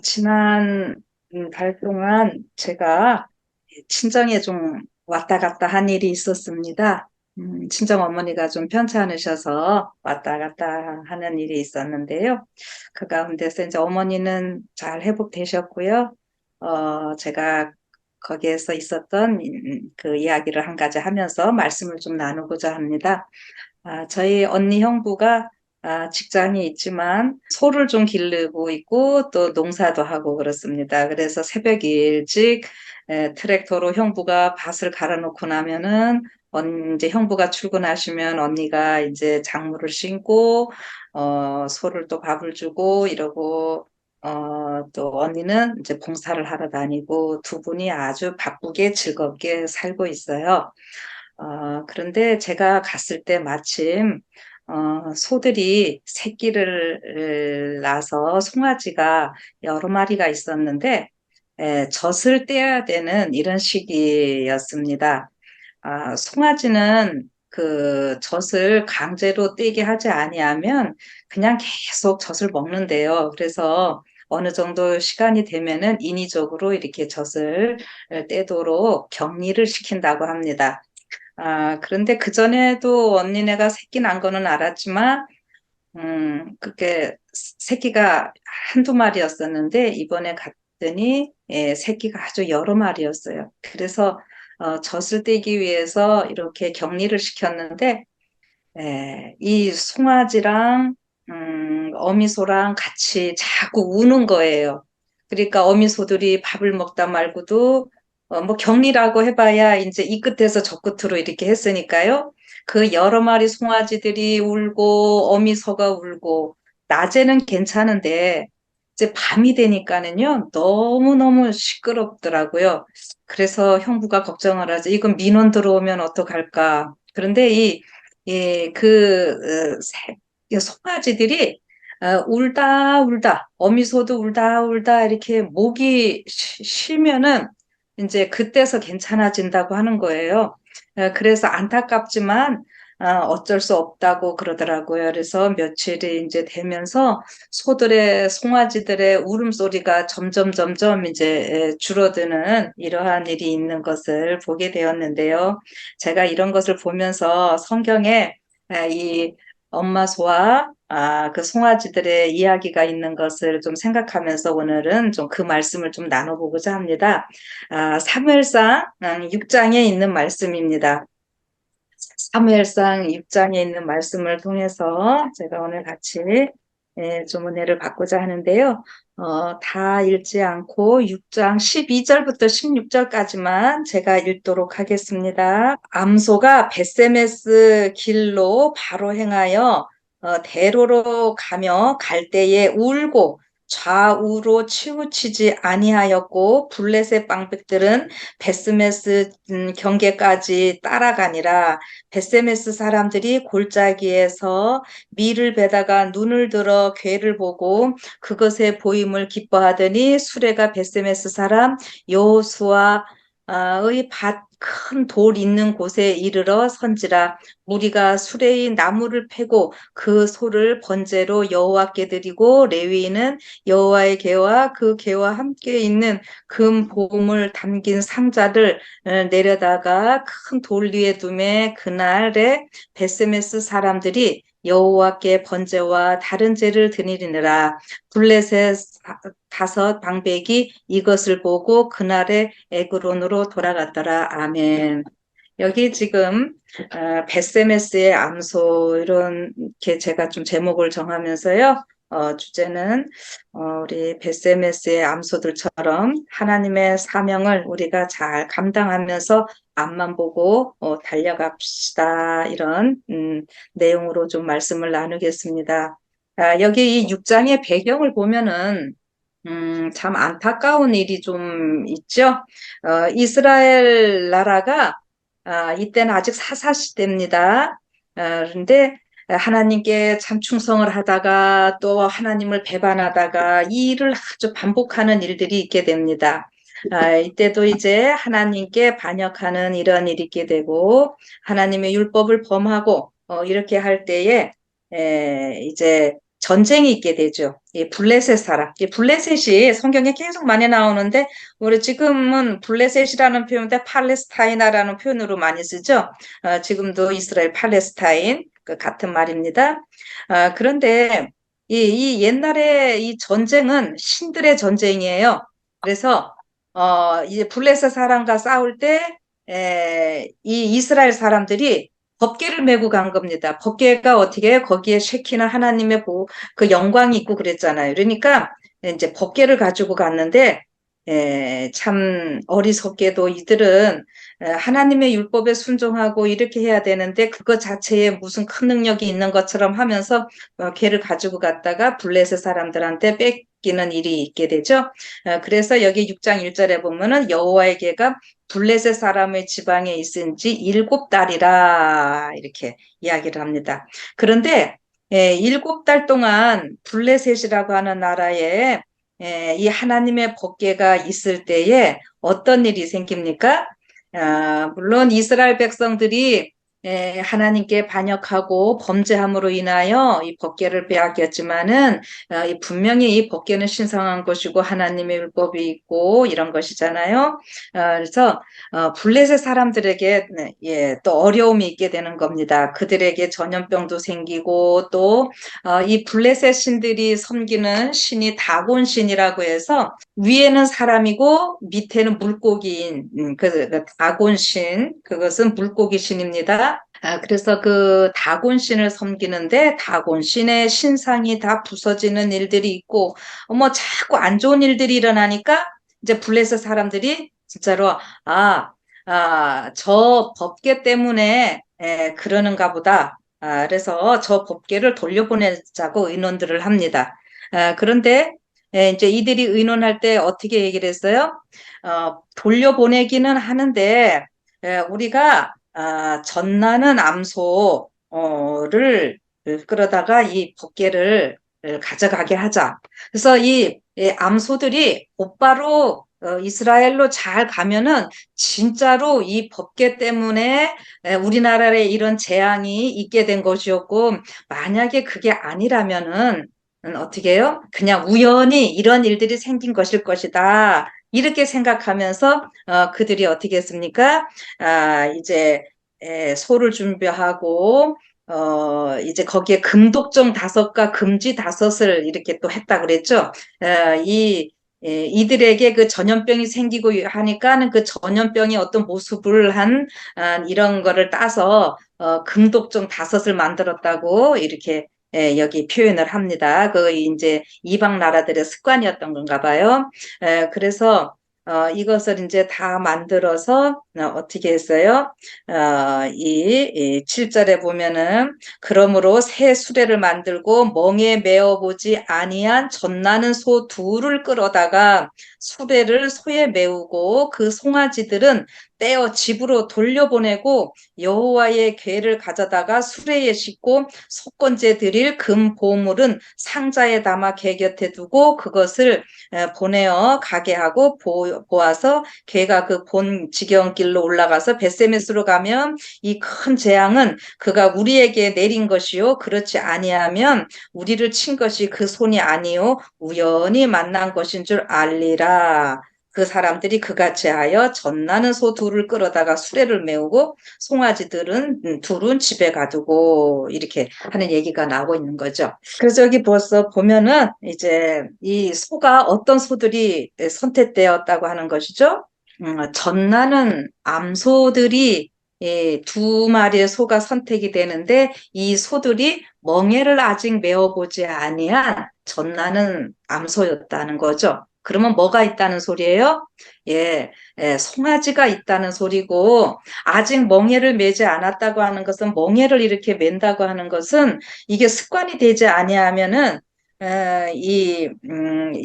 지난 달 동안 제가 친정에 좀 왔다 갔다 한 일이 있었습니다. 친정 어머니가 좀 편찮으셔서 왔다 갔다 하는 일이 있었는데요. 그 가운데서 이제 어머니는 잘 회복되셨고요. 제가 거기에서 있었던 그 이야기를 한 가지 하면서 말씀을 좀 나누고자 합니다. 저희 언니 형부가 직장이 있지만 소를 좀 기르고 있고 또 농사도 하고 그렇습니다. 그래서 새벽 일찍 트랙터로 형부가 밭을 갈아놓고 나면은 이제 형부가 출근하시면 언니가 이제 작물을 심고 소를 또 밥을 주고 이러고 또 언니는 이제 봉사를 하러 다니고 두 분이 아주 바쁘게 즐겁게 살고 있어요. 그런데 제가 갔을 때 마침 소들이 새끼를 낳아서 송아지가 여러 마리가 있었는데 젖을 떼야 되는 이런 시기였습니다. 송아지는 그 젖을 강제로 떼게 하지 아니하면 그냥 계속 젖을 먹는데요. 그래서 어느 정도 시간이 되면은 인위적으로 이렇게 젖을 떼도록 격리를 시킨다고 합니다. 그런데 그전에도 언니네가 새끼 난 거는 알았지만, 그게 새끼가 한두 마리였었는데, 이번에 갔더니, 새끼가 아주 여러 마리였어요. 그래서, 젖을 떼기 위해서 이렇게 격리를 시켰는데, 이 송아지랑, 어미소랑 같이 자꾸 우는 거예요. 그러니까 어미소들이 밥을 먹다 말고도 뭐 격리라고 해봐야 이제 이 끝에서 저 끝으로 이렇게 했으니까요. 그 여러 마리 송아지들이 울고 어미소가 울고 낮에는 괜찮은데 이제 밤이 되니까는요 너무너무 시끄럽더라고요. 그래서 형부가 걱정을 하죠. 이건 민원 들어오면 어떡할까. 그런데 이 송아지들이 울다 울다 어미소도 울다 울다 이렇게 목이 쉬면은 이제 그때서 괜찮아진다고 하는 거예요. 그래서 안타깝지만 어쩔 수 없다고 그러더라고요. 그래서 며칠이 이제 되면서 송아지들의 울음소리가 점점 이제 줄어드는 이러한 일이 있는 것을 보게 되었는데요. 제가 이런 것을 보면서 성경에 이 엄마 소와 그 송아지들의 이야기가 있는 것을 좀 생각하면서 오늘은 좀 그 말씀을 좀 나눠보고자 합니다. 사무엘상 6장에 있는 말씀입니다. 사무엘상 6장에 있는 말씀을 통해서 제가 오늘 같이 좀 은혜를 받고자 하는데요. 다 읽지 않고 6장 12절부터 16절까지만 제가 읽도록 하겠습니다. 암소가 벳세메스 길로 바로 행하여 대로로 가며 갈 때에 울고 좌우로 치우치지 아니하였고 블레셋 방백들은 베스메스 경계까지 따라가니라. 베세메스 사람들이 골짜기에서 밀을 베다가 눈을 들어 괴를 보고 그것의 보임을 기뻐하더니 수레가 베세메스 사람 여호수아의 밭 큰 돌 있는 곳에 이르러 선지라. 무리가 수레의 나무를 패고 그 소를 번제로 여호와께 드리고 레위인은 여호와의 궤와 그 궤와 함께 있는 금 보물 담긴 상자를 내려다가 큰 돌 위에 두매 그날에 베스메스 사람들이 여호와께 번제와 다른 제를 드리니라. 블레셋 다섯 방백이 이것을 보고 그날에 에그론으로 돌아갔더라. 아멘. 여기 지금 베세메스의 암소 이렇게 제가 좀 제목을 정하면서요. 주제는 우리 베세메스의 암소들처럼 하나님의 사명을 우리가 잘 감당하면서 앞만 보고 달려갑시다. 이런 내용으로 좀 말씀을 나누겠습니다. 여기 이 6장의 배경을 보면은 참 안타까운 일이 좀 있죠. 이스라엘 나라가 이때는 아직 사사시대입니다. 그런데 하나님께 참 충성을 하다가 또 하나님을 배반하다가 이 일을 아주 반복하는 일들이 있게 됩니다. 이때도 이제 하나님께 반역하는 이런 일이 있게 되고 하나님의 율법을 범하고 이렇게 할 때에 이제 전쟁이 있게 되죠. 이 블레셋 사람. 이 블레셋이 성경에 계속 많이 나오는데, 우리 지금은 블레셋이라는 표현인데 팔레스타이나라는 표현으로 많이 쓰죠. 지금도 이스라엘 팔레스타인, 그 같은 말입니다. 그런데 이 옛날에 이 전쟁은 신들의 전쟁이에요. 그래서, 이제 블레셋 사람과 싸울 때, 이 이스라엘 사람들이 법궤를 메고 간 겁니다. 법궤가 어떻게 해요? 거기에 쉐키나 하나님의 그 영광이 있고 그랬잖아요. 그러니까 이제 법궤를 가지고 갔는데 참 어리석게도 이들은 하나님의 율법에 순종하고 이렇게 해야 되는데 그것 자체에 무슨 큰 능력이 있는 것처럼 하면서 걔를 가지고 갔다가 블레셋 사람들한테 뺏기는 일이 있게 되죠. 그래서 여기 6장 1절에 보면은 여호와의 궤가 블레셋 사람의 지방에 있은 지 7달이라 이렇게 이야기를 합니다. 그런데 7달 동안 블레셋이라고 하는 나라에 이 하나님의 법궤가 있을 때에 어떤 일이 생깁니까? 물론 이스라엘 백성들이 하나님께 반역하고 범죄함으로 인하여 이 법궤를 빼앗겼지만은 분명히 이 법궤는 신성한 것이고 하나님의 율법이 있고 이런 것이잖아요. 그래서 블레셋 사람들에게 또 어려움이 있게 되는 겁니다. 그들에게 전염병도 생기고 또 이 블레셋 신들이 섬기는 신이 다곤 신이라고 해서 위에는 사람이고 밑에는 물고기인 그 다곤 신, 그것은 물고기 신입니다. 그래서 그 다곤 신을 섬기는데 다곤 신의 신상이 다 부서지는 일들이 있고 뭐 자꾸 안 좋은 일들이 일어나니까 이제 블레셋 사람들이 진짜로 아, 저 법궤 때문에 그러는가 보다. 그래서 저 법궤를 돌려보내자고 의논들을 합니다. 그런데 이제 이들이 의논할 때 어떻게 얘기를 했어요? 돌려보내기는 하는데 우리가 전나는 암소를 끌어다가 이 법궤를 가져가게 하자. 그래서 이 암소들이 곧바로 이스라엘로 잘 가면은 진짜로 이 법궤 때문에 우리나라에 이런 재앙이 있게 된 것이었고 만약에 그게 아니라면은 어떻게 해요? 그냥 우연히 이런 일들이 생긴 것일 것이다. 이렇게 생각하면서 그들이 어떻게 했습니까? 이제 소를 준비하고 이제 거기에 금독종 5과 금지 5을 이렇게 또 했다 그랬죠. 이들에게 그 전염병이 생기고 하니까는 그 전염병이 어떤 모습을 한 이런 거를 따서 금독종 5을 만들었다고 이렇게 여기 표현을 합니다. 그 이제 이방 나라들의 습관이었던 건가 봐요. 그래서 이것을 이제 다 만들어서 어떻게 했어요? 이 7절에 보면은 그러므로 새 수레를 만들고 멍에 메어보지 아니한 젖나는 소 둘을 끌어다가 수레를 소에 메우고 그 송아지들은 떼어 집으로 돌려보내고 여호와의 궤를 가져다가 수레에 싣고 속건제 드릴 금 보물은 상자에 담아 궤 곁에 두고 그것을 보내어 가게 하고 보아서 걔가 그 본 지경길로 올라가서 벳세메스로 가면 이 큰 재앙은 그가 우리에게 내린 것이요 그렇지 아니하면 우리를 친 것이 그 손이 아니요 우연히 만난 것인 줄 알리라. 그 사람들이 그같이 하여 젖나는 소 둘을 끌어다가 수레를 메우고 송아지들은 둘은 집에 가두고 이렇게 하는 얘기가 나오고 있는 거죠. 그래서 여기 벌써 보면은 이제 이 소가 어떤 소들이 선택되었다고 하는 것이죠. 전나는 암소들이 2마리의 소가 선택이 되는데 이 소들이 멍에를 아직 메어보지 아니한 전나는 암소였다는 거죠. 그러면 뭐가 있다는 소리예요? 송아지가 있다는 소리고 아직 멍에를 매지 않았다고 하는 것은 멍에를 이렇게 맨다고 하는 것은 이게 습관이 되지 아니하면은 이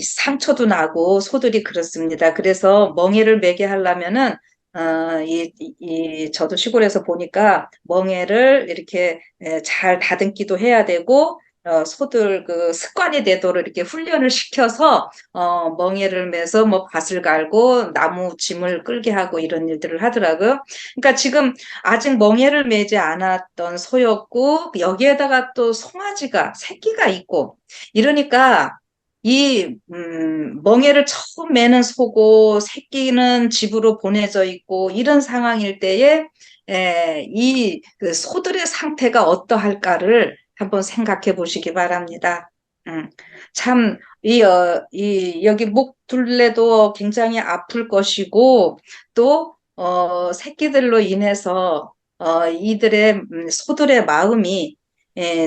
상처도 나고 소들이 그렇습니다. 그래서 멍에를 매게 하려면은 저도 시골에서 보니까 멍에를 이렇게 잘 다듬기도 해야 되고 소들 그 습관이 되도록 이렇게 훈련을 시켜서 멍에를 매서 뭐 밭을 갈고 나무 짐을 끌게 하고 이런 일들을 하더라고요. 그러니까 지금 아직 멍에를 매지 않았던 소였고 여기에다가 또 송아지가 새끼가 있고 이러니까 이 멍에를 처음 매는 소고 새끼는 집으로 보내져 있고 이런 상황일 때에 이그 소들의 상태가 어떠할까를 한번 생각해 보시기 바랍니다. 음, 참, 여기 목 둘레도 굉장히 아플 것이고, 또, 새끼들로 인해서, 이들의, 소들의 마음이,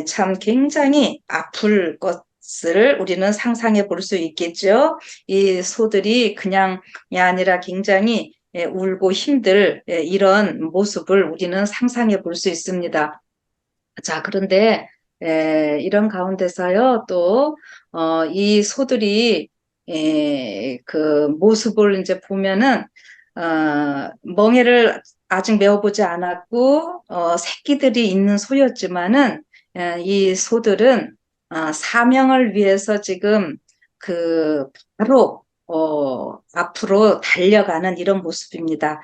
참 굉장히 아플 것을 우리는 상상해 볼 수 있겠죠. 이 소들이 그냥이 아니라 굉장히 울고 힘들 이런 모습을 우리는 상상해 볼 수 있습니다. 자, 그런데 이런 가운데서요, 또, 이 소들이 그 모습을 이제 보면은 멍에를 아직 메어보지 않았고 새끼들이 있는 소였지만은 이 소들은 사명을 위해서 지금 그 바로 앞으로 달려가는 이런 모습입니다.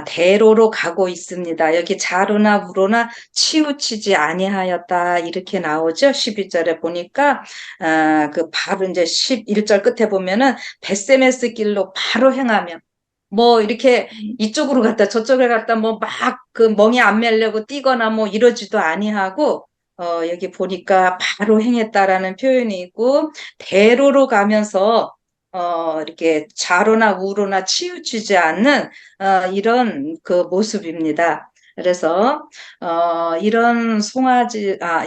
대로로 가고 있습니다. 여기 자루나 무로나 치우치지 아니하였다 이렇게 나오죠. 12절에 보니까 그 바로 이제 11절 끝에 보면은 벳세메스 길로 바로 행하며 뭐 이렇게 이쪽으로 갔다 저쪽에 갔다 뭐 막 그 멍이 안 매려고 뛰거나 뭐 이러지도 아니하고 여기 보니까 바로 행했다라는 표현이 있고 대로로 가면서 이렇게 좌로나 우로나 치우치지 않는 이런 그 모습입니다. 그래서 이런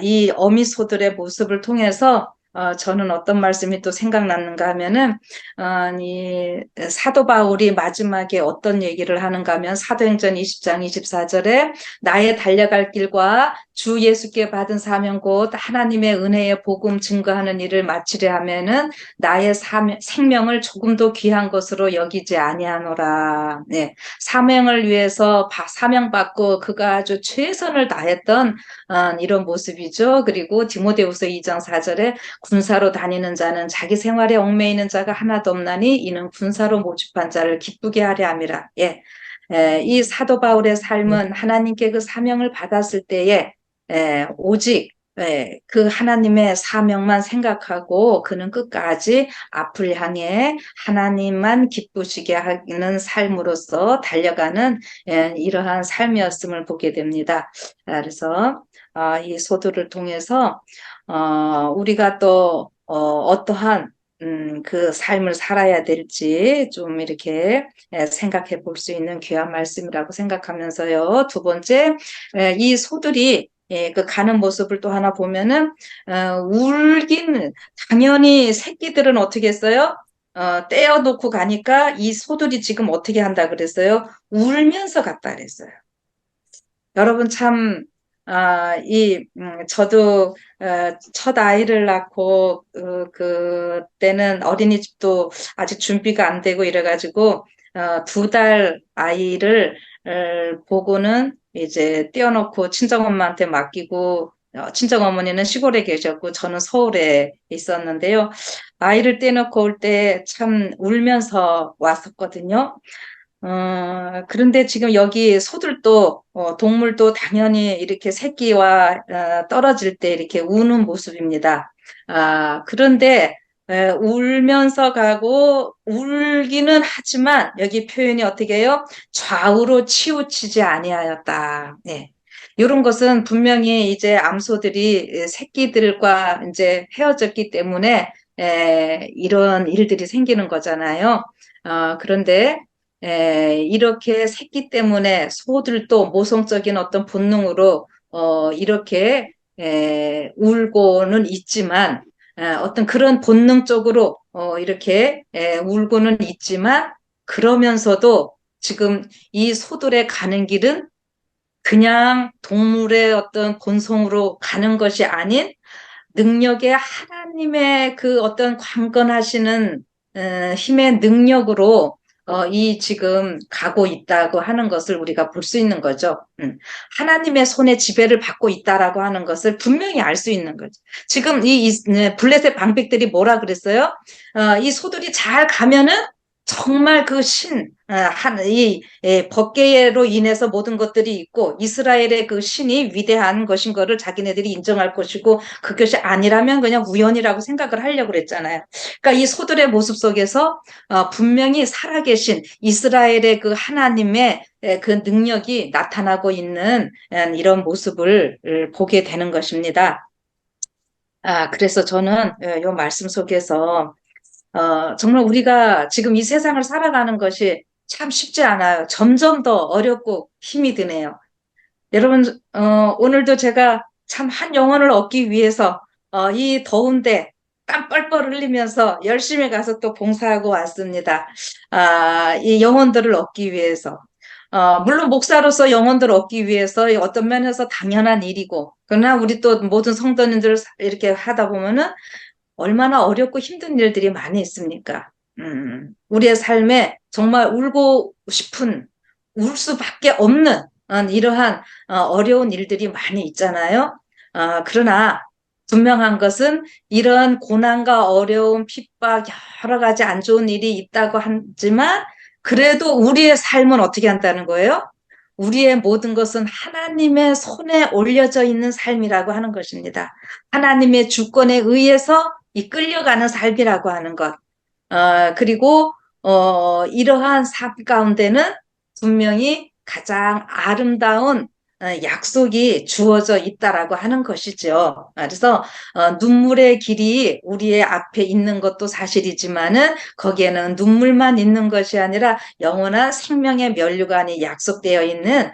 이 어미소들의 모습을 통해서 저는 어떤 말씀이 또 생각났는가 하면은 이 사도 바울이 마지막에 어떤 얘기를 하는가 하면 사도행전 20장 24절에 나의 달려갈 길과 주 예수께 받은 사명 곧 하나님의 은혜의 복음 증거하는 일을 마치려 하면은 나의 생명을 조금도 귀한 것으로 여기지 아니하노라. 네. 사명을 위해서 사명받고 그가 아주 최선을 다했던 이런 모습이죠. 그리고 디모데후서 2장 4절에 군사로 다니는 자는 자기 생활에 얽매이는 자가 하나도 없나니 이는 군사로 모집한 자를 기쁘게 하려 함이라. 예. 이 사도 바울의 삶은 하나님께 그 사명을 받았을 때에 오직 그 하나님의 사명만 생각하고 그는 끝까지 앞을 향해 하나님만 기쁘시게 하는 삶으로서 달려가는 이러한 삶이었음을 보게 됩니다. 그래서 이 소들을 통해서 우리가 또 어떠한 그 삶을 살아야 될지 좀 이렇게 생각해 볼 수 있는 귀한 말씀이라고 생각하면서요. 두 번째, 이 소들이 그 가는 모습을 또 하나 보면은 울긴 당연히 새끼들은 어떻게 했어요? 떼어놓고 가니까 이 소들이 지금 어떻게 한다 그랬어요? 울면서 갔다 그랬어요. 여러분 참, 저도, 첫 아이를 낳고, 그때는 어린이집도 아직 준비가 안 되고 이래가지고, 2달 아이를, 보고는 이제 떼어놓고 친정엄마한테 맡기고, 친정어머니는 시골에 계셨고, 저는 서울에 있었는데요. 아이를 떼어놓고 올 때 참 울면서 왔었거든요. 그런데 지금 여기 소들도, 동물도 당연히 이렇게 새끼와 떨어질 때 이렇게 우는 모습입니다. 그런데, 울면서 가고, 울기는 하지만, 여기 표현이 어떻게 해요? 좌우로 치우치지 아니하였다. 네. 이런 것은 분명히 이제 암소들이 새끼들과 이제 헤어졌기 때문에, 이런 일들이 생기는 거잖아요. 그런데, 이렇게 새끼 때문에 소들도 모성적인 어떤 본능으로 이렇게 울고는 있지만 어떤 그런 본능적으로 이렇게 울고는 있지만 그러면서도 지금 이 소들의 가는 길은 그냥 동물의 어떤 본성으로 가는 것이 아닌 능력의 하나님의 그 어떤 강건하시는 힘의 능력으로 이 지금 가고 있다고 하는 것을 우리가 볼 수 있는 거죠. 하나님의 손에 지배를 받고 있다라고 하는 것을 분명히 알 수 있는 거죠. 지금 네, 블레셋 방백들이 뭐라 그랬어요? 이 소들이 잘 가면은 정말 그 법궤로 인해서 모든 것들이 있고 이스라엘의 그 신이 위대한 것인 거를 자기네들이 인정할 것이고 그것이 아니라면 그냥 우연이라고 생각을 하려고 그랬잖아요. 그러니까 이 소들의 모습 속에서 분명히 살아계신 이스라엘의 그 하나님의 그 능력이 나타나고 있는 이런 모습을 보게 되는 것입니다. 그래서 저는 이 말씀 속에서 정말 우리가 지금 이 세상을 살아가는 것이 참 쉽지 않아요. 점점 더 어렵고 힘이 드네요. 여러분, 오늘도 제가 참 한 영혼을 얻기 위해서 이 더운데 땀 뻘뻘 흘리면서 열심히 가서 또 봉사하고 왔습니다. 이 영혼들을 얻기 위해서. 물론 목사로서 영혼들을 얻기 위해서 어떤 면에서 당연한 일이고, 그러나 우리 또 모든 성도님들 이렇게 하다 보면은 얼마나 어렵고 힘든 일들이 많이 있습니까? 우리의 삶에 정말 울고 싶은, 울 수밖에 없는 이러한 어려운 일들이 많이 있잖아요. 그러나 분명한 것은 이런 고난과 어려움, 핍박, 여러 가지 안 좋은 일이 있다고 하지만 그래도 우리의 삶은 어떻게 한다는 거예요? 우리의 모든 것은 하나님의 손에 올려져 있는 삶이라고 하는 것입니다. 하나님의 주권에 의해서 이 끌려가는 삶이라고 하는 것. 그리고 이러한 삶 가운데는 분명히 가장 아름다운 약속이 주어져 있다라고 하는 것이죠. 그래서 눈물의 길이 우리의 앞에 있는 것도 사실이지만은 거기에는 눈물만 있는 것이 아니라 영원한 생명의 면류관이 약속되어 있는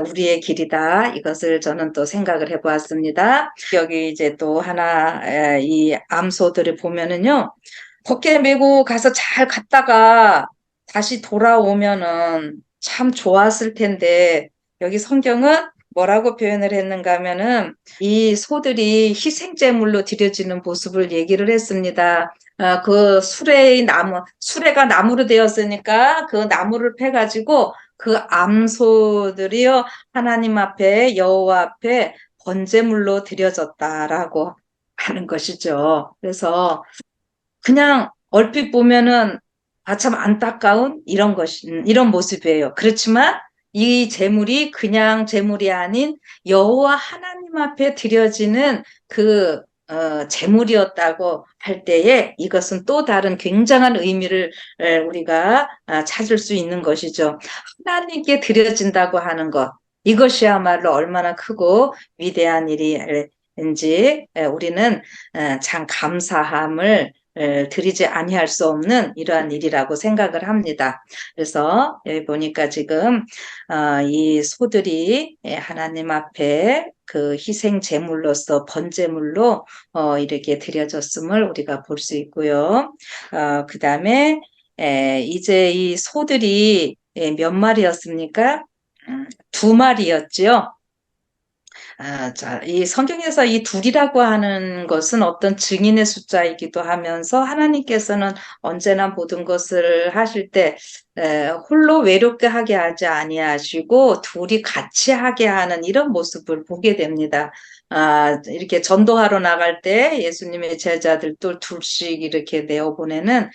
우리의 길이다. 이것을 저는 또 생각을 해보았습니다. 여기 이제 또 하나 이 암소들을 보면은요. 덮개 메고 가서 잘 갔다가 다시 돌아오면은 참 좋았을 텐데 여기 성경은 뭐라고 표현을 했는가 하면은 이 소들이 희생제물로 드려지는 모습을 얘기를 했습니다. 그 수레가 나무로 되었으니까 그 나무를 패가지고 그 암소들이요 하나님 앞에 여호와 앞에 번제물로 드려졌다라고 하는 것이죠. 그래서 그냥 얼핏 보면은 참 안타까운 이런 모습이에요. 그렇지만 이 제물이 그냥 제물이 아닌 여호와 하나님 앞에 드려지는 그 제물이었다고 할 때에 이것은 또 다른 굉장한 의미를 우리가 찾을 수 있는 것이죠. 하나님께 드려진다고 하는 것. 이것이야말로 얼마나 크고 위대한 일인지 우리는 참 감사함을 드리지 아니할 수 없는 이러한 일이라고 생각을 합니다. 그래서 여기 보니까 지금 이 소들이 하나님 앞에 그 희생 제물로서 번제물로 이렇게 드려졌음을 우리가 볼 수 있고요. 그 다음에 이제 이 소들이 몇 마리였습니까? 두 마리였죠. 자, 이 성경에서 이 둘이라고 하는 것은 어떤 증인의 숫자이기도 하면서 하나님께서는 언제나 모든 것을 하실 때 홀로 외롭게 하게 하지 아니하시고 둘이 같이 하게 하는 이런 모습을 보게 됩니다. 이렇게 전도하러 나갈 때 예수님의 제자들 또 둘씩 이렇게 내어보내는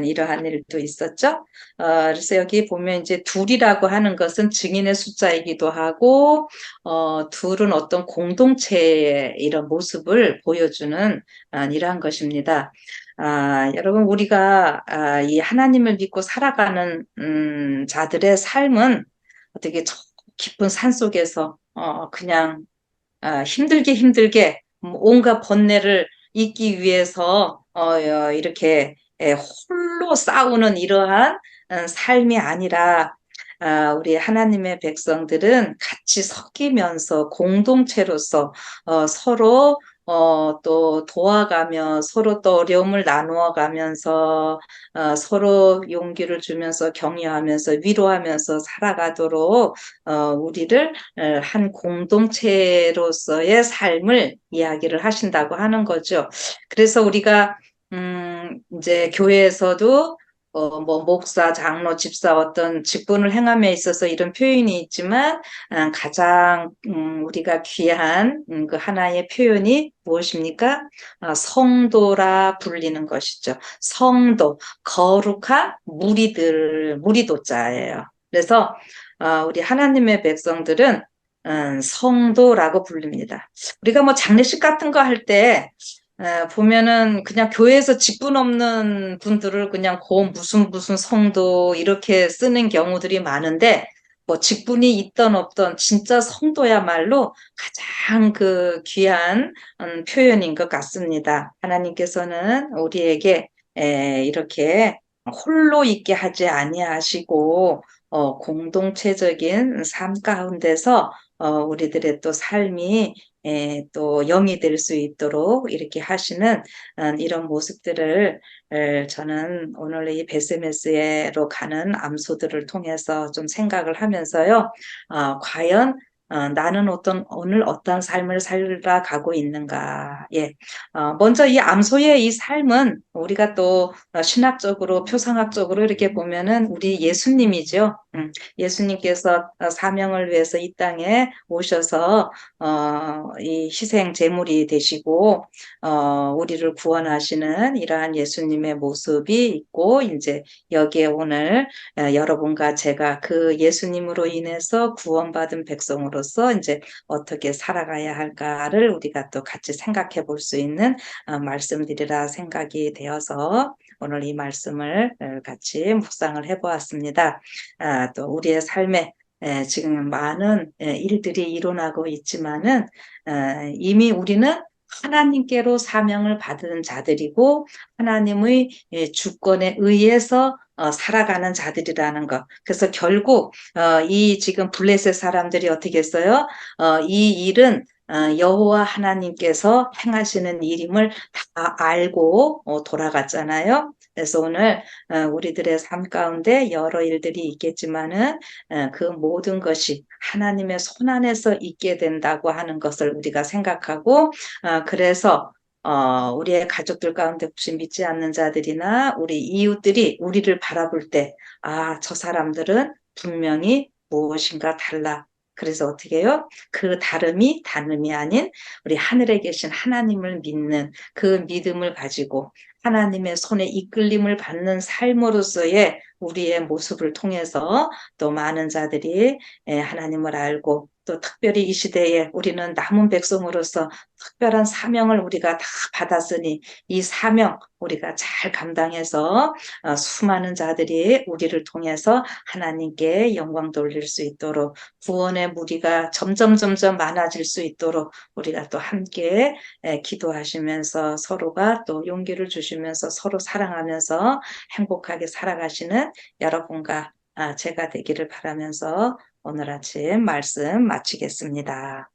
이러한 일도 있었죠. 그래서 여기 보면 이제 둘이라고 하는 것은 증인의 숫자이기도 하고 둘은 어떤 공동체의 이런 모습을 보여주는 이러한 것입니다. 여러분 우리가 이 하나님을 믿고 살아가는 자들의 삶은 어떻게 저 깊은 산 속에서 그냥 힘들게 온갖 번뇌를 잊기 위해서 이렇게 홀로 싸우는 이러한 삶이 아니라 우리 하나님의 백성들은 같이 섞이면서 공동체로서 서로 또 도와가며 서로 또 어려움을 나누어 가면서 서로 용기를 주면서 격려하면서 위로하면서 살아가도록 우리를 한 공동체로서의 삶을 이야기를 하신다고 하는 거죠. 그래서 우리가 이제 교회에서도 뭐 목사, 장로, 집사 어떤 직분을 행함에 있어서 이런 표현이 있지만 가장 우리가 귀한 그 하나의 표현이 무엇입니까? 성도라 불리는 것이죠. 성도, 거룩한 무리들, 무리도자예요. 그래서 우리 하나님의 백성들은 성도라고 불립니다. 우리가 뭐 장례식 같은 거 할 때 보면은 그냥 교회에서 직분 없는 분들을 그냥 고 무슨 성도 이렇게 쓰는 경우들이 많은데 뭐 직분이 있던 없던 진짜 성도야말로 가장 그 귀한 표현인 것 같습니다. 하나님께서는 우리에게 이렇게 홀로 있게 하지 아니하시고 공동체적인 삶 가운데서 우리들의 또 삶이 또 영이 될 수 있도록 이렇게 하시는 이런 모습들을 저는 오늘 이 베스메스로 가는 암소들을 통해서 좀 생각을 하면서요. 과연 나는 오늘 어떤 삶을 살아가고 있는가. 예. 먼저 이 암소의 이 삶은 우리가 또 신학적으로, 표상학적으로 이렇게 보면은 우리 예수님이죠. 예수님께서 사명을 위해서 이 땅에 오셔서 이 희생 제물이 되시고 우리를 구원하시는 이러한 예수님의 모습이 있고 이제 여기에 오늘 여러분과 제가 그 예수님으로 인해서 구원받은 백성으로서 이제 어떻게 살아가야 할까를 우리가 또 같이 생각해 볼 수 있는 말씀들이라 생각이 되어서 오늘 이 말씀을 같이 묵상을 해보았습니다. 또 우리의 삶에 지금 많은 일들이 일어나고 있지만은 이미 우리는 하나님께로 사명을 받은 자들이고 하나님의 주권에 의해서 살아가는 자들이라는 것. 그래서 결국 이 지금 블레셋 사람들이 어떻게 했어요? 이 일은 여호와 하나님께서 행하시는 일임을 다 알고 돌아갔잖아요. 그래서 오늘 우리들의 삶 가운데 여러 일들이 있겠지만은 그 모든 것이 하나님의 손 안에서 있게 된다고 하는 것을 우리가 생각하고 그래서 우리의 가족들 가운데 혹시 믿지 않는 자들이나 우리 이웃들이 우리를 바라볼 때, 저 사람들은 분명히 무엇인가 달라. 그래서 어떻게 해요? 그 다름이 다름이 아닌 우리 하늘에 계신 하나님을 믿는 그 믿음을 가지고 하나님의 손에 이끌림을 받는 삶으로서의 우리의 모습을 통해서 또 많은 자들이 하나님을 알고 또 특별히 이 시대에 우리는 남은 백성으로서 특별한 사명을 우리가 다 받았으니 이 사명 우리가 잘 감당해서 수많은 자들이 우리를 통해서 하나님께 영광 돌릴 수 있도록 구원의 무리가 점점 많아질 수 있도록 우리가 또 함께 기도하시면서 서로가 또 용기를 주시면서 서로 사랑하면서 행복하게 살아가시는 여러분과 제가 되기를 바라면서 오늘 아침 말씀 마치겠습니다.